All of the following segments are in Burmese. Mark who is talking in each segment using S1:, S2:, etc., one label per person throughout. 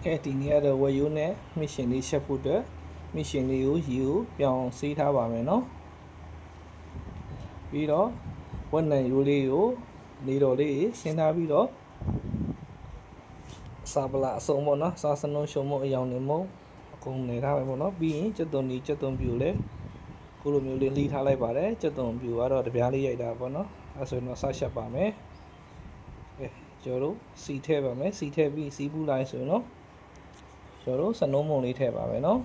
S1: ဒီနေ့ကတော့ဝယ်ရိုးနဲ့မစ်ရှင်လေးရှက်ဖို့အတွက်မစ်ရှင်လေးကိုရေကိုပြောင်းဆေးထားပါမယ်နော်ပြီးတော့ဝက်နံရိုးလေးကိုနေတော်လေးရှင်းထားပြီးတော့စာပလာအစုံပေါ့နော်စာစနုံရှုံမအယောင်နေမို့အကုန်နေထားမယ်ပေါ့နော်ပြီးရင်ကျက်သွန်ပြူလဲကိုလိုမျိုးလေးလှီးထားလိုက်ပါတယ်ကျက်သွန်ပြူကတော့တပြားလေးရိုက်တာပေါ့နော်အဲဆိုရင်တော့ဆက်ရှက်ပါမယ်ကျွန်တော်တို့စီထည့်ပါမယ်စီထည့်ပြီးစီးပူးလိုက်ဆိုရင်တော့ကျွန်တော်တို့စနုံးမုံလေးထည့်ပါမယ်နော်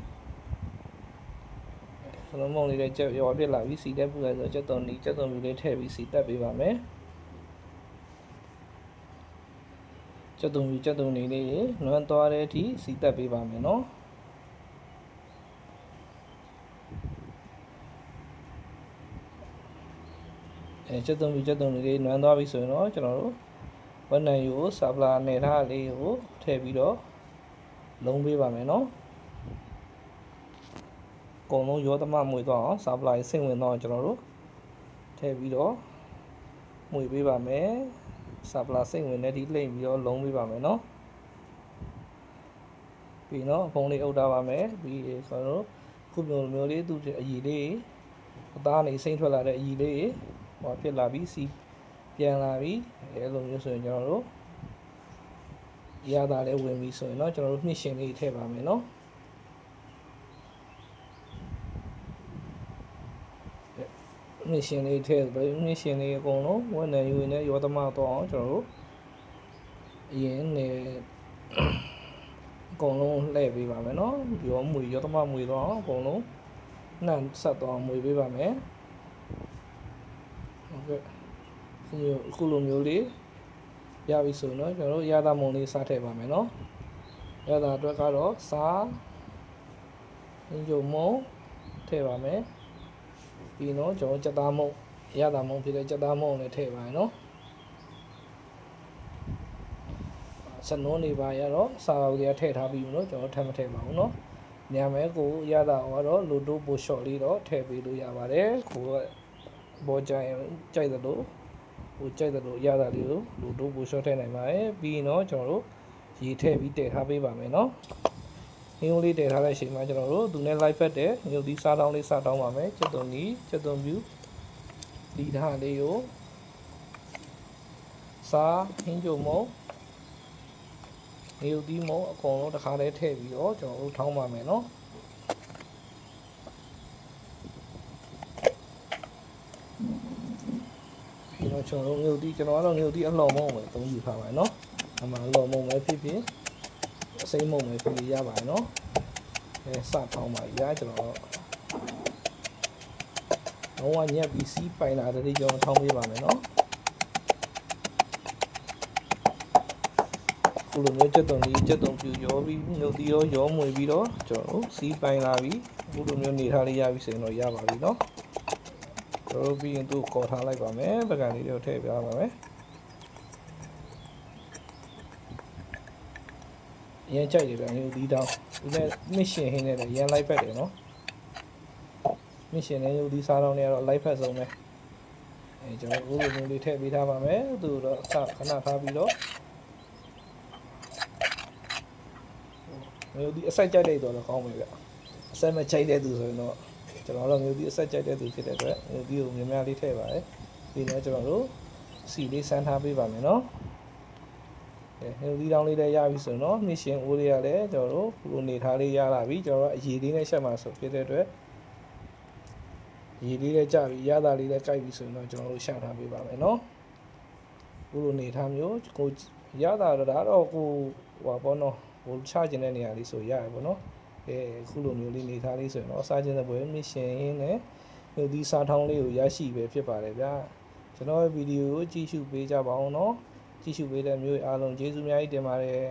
S1: စနုံးမုံလေးလည်းကြက်ရောပြစ်လာပြီးစီတက်ပူလိုက်ဆိုကျက်သွန်ပြူလေးထည့်ပြီးစီတက်ပေးပါမယ်ကျက်သွန်နေလေးနွမ်းသွားတဲ့အထိစီတက်ပေးပါမယ်နော်ကျက်သွန်လေးနွမ်းသွားပြီဆိုရင်တော့ကျွန်တော်တို့ဝက်နံရိုးစာပလာနယ်ထားလေးကိုထည့်ပြီးတော့လုံးပေးပါမယ်နော်အကုန်လုံးရောသမမွေသွားအောင်စာပလာစိတ်ဝင်သွားအောင်ကျွန်တော်တို့ထည့်ပြီးတော့မွေပေးပါမယ်စာပလာစိတ်ဝင်တဲ့ဒီလိမ့်ပြီးတော့လုံးပေးပါမယ်နော်ပြီးတော့ဖုံးလေးအုပ်ထားပါမယ်ပြီးဆိုတော့ခုမျိုးလေးသူ့အရည်လေးအသားနေစိမ့်ထွက်လာတဲ့အရည်လေးဟောဖြစ်လာပြီးစီပြန်လာပြီအဲလိုမျိုးဆိုရင်ကျွန်တော်တို့ရတာလည်းဝင်ပြီဆိုရင်တော့ကျွန်တော်တို့နှစ်ရှင်လေးထည့်ပါမယ်နော်နှစ်ရှင်လေးထည့်ပြီးနှစ်ရှင်လေးအကုန်လုံးဝက်နံယူနေရောသမတော့အောင်ကျွန်တော်တို့အရင်နေအကုန်လုံးလှည့်ပေးပါမယ်နော်ရောသမမွေတော့အောင်အကုန်လုံးနှံဆက်တော့မွေပေးပါမယ်ဟုတ်ကဲ့အခုလိုမျိုးလေးရပြီဆိုတော့ကျွန်တော်တို့ရတာမုံလေးစားထည့်ပါမယ်နော်ရတာအတွက်ကတော့စားအင်ဂျုံမုံထည့်ပါမယ်ပြီးတော့ကျွန်တော်ကြက်သားမုံရတာမုံဖြစ်တဲ့ကြက်သားမုံလည်းထည့်ပါမယ်နော်စနုံးနေပါရတော့စားအောင်လေးထည့်ထားပြီးပြီနော်ကျွန်တော်ထပ်မထည့်ပါဘူးနော်ညမဲကိုရတာကတော့လူတိုးပိုရှော့လေးတော့ထည့်ပေးလို့ရပါတယ်ကိုကဘောကြိုက်ကြိုက်သလိုကြိုက်တယ်လို့ရတာလေးကိုလူတို့ပို့ရှော့ထည့်နိုင်ပါတယ်ပြီးရင်တော့ကျွန်တော်တို့ရေထည့်ပြီးတည်ထားပေးပါမယ်နော်ဟင်းလေးတည်ထားတဲ့အချိန်မှာကျွန်တော်တို့သူနဲ့ live ဖက်တဲ့မြုပ်သီးစားတောင်းလေးစတောင်းပါမယ်ကျက်သွန်ပြူဒီထားလေးကိုစားဟင်းကြုံမုံမြုပ်သီးမုံအကုန်လုံးတစ်ခါတည်းထည့်ပြီးတော့ကျွန်တော်တို့ထောင်းပါမယ်နော်ကျွန်တော်တို့ကျွန်တော်ကတော့ငုတ်တီအလှော်မုံပဲသုံးယူထားပါမယ်နော်အမှအလှော်မုံပဲဖြစ်ဖြစ်အစိမ်းမုံပဲဖြစ်ဖြစ်ရပါတယ်နော်စထောင်းပါရကျွန်တော်လုံးဝညက်ပြီးစီးပိုင်လာတဲ့ကျွန်တော်ထောင်းပေးပါမယ်နော်ခုလိုမျိုးကျက်သွန်ပြူရောပြီးငုတ်တီရောမွေပြီးတော့ကျွန်တော်စီးပိုင်လာပြီးခုလိုမျိုးနေထားလေးရပြီဆိုရင်တော့ရပါပြီနော်တို့ပြီးရင်သူ့ခေါ်ထားလိုက်ပါမယ်ပကံလေးတွေထည့်ပြပါမယ်ရမ်းကြိုက်တယ်ဗျာဒီတောင်းဒီနဲ့မစ်ရှင်ဟင်းနဲ့လည်းရမ်းလိုက်ဖက်တယ်နော်မစ်ရှင်နဲ့ယူဒီစားတောင်းတွေကတော့လိုက်ဖက်ဆုံးပဲကျွန်တော်ဦးလိုလေးထည့်ပေးထားပါမယ်သူတော့ခဏထားပြီးတော့မျိုးဒီအစိုက်ကြိုက်တဲ့တော့ကောင်းပြီဗျအစိုက်မကြိုက်တဲ့သူဆိုရင်တော့ကျွန်တော်တို့မျိုးဒီအဆက်ကြိုက်တဲ့သူဖြစ်တဲ့အတွက်မျိုးဒီကိုများများလေးထည့်ပါတယ်ပြီးတော့ကျွန်တော်တို့စီလေးစမ်းထားပေးပါမယ်နော်မျိုးဒီတောင်းလေးလည်းရပြီဆိုတော့မြစ်ရှင်အိုးလေးကလည်းကျွန်တော်တို့ခုလိုနေထားလေးရလာပြီကျွန်တော်တို့အရည်လေးနဲ့ရှက်မှာဆိုဖြစ်တဲ့အတွက်ရည်လေးလည်းကြပြီရတာလေးလည်းကြိုက်ပြီဆိုတော့ကျွန်တော်တို့ရှာထားပေးပါမယ်နော်ခုလိုနေထားမျိုးကိုရတာတော့ကိုဟိုပါဘောနော်ဟိုချခြင်းတဲ့နေရာလေးဆိုရရပါတော့ခုလိုမျိုးလေးနေထားလေးဆိုရင်တော့စားခြင်းတဲ့ပွဲမစ်ရှင်နဲ့မြို့ဒီစားထောင်းလေးကိုရရှိပဲဖြစ်ပါတယ်ဗျာကျွန်တော်ရဲ့ဗီဒီယိုကိုကြည့်ရှုပေးကြပါအောင်နော်ကြည့်ရှုပေးတဲ့မျိုးအားလုံးကျေးဇူးများကြီးတင်ပါတယ်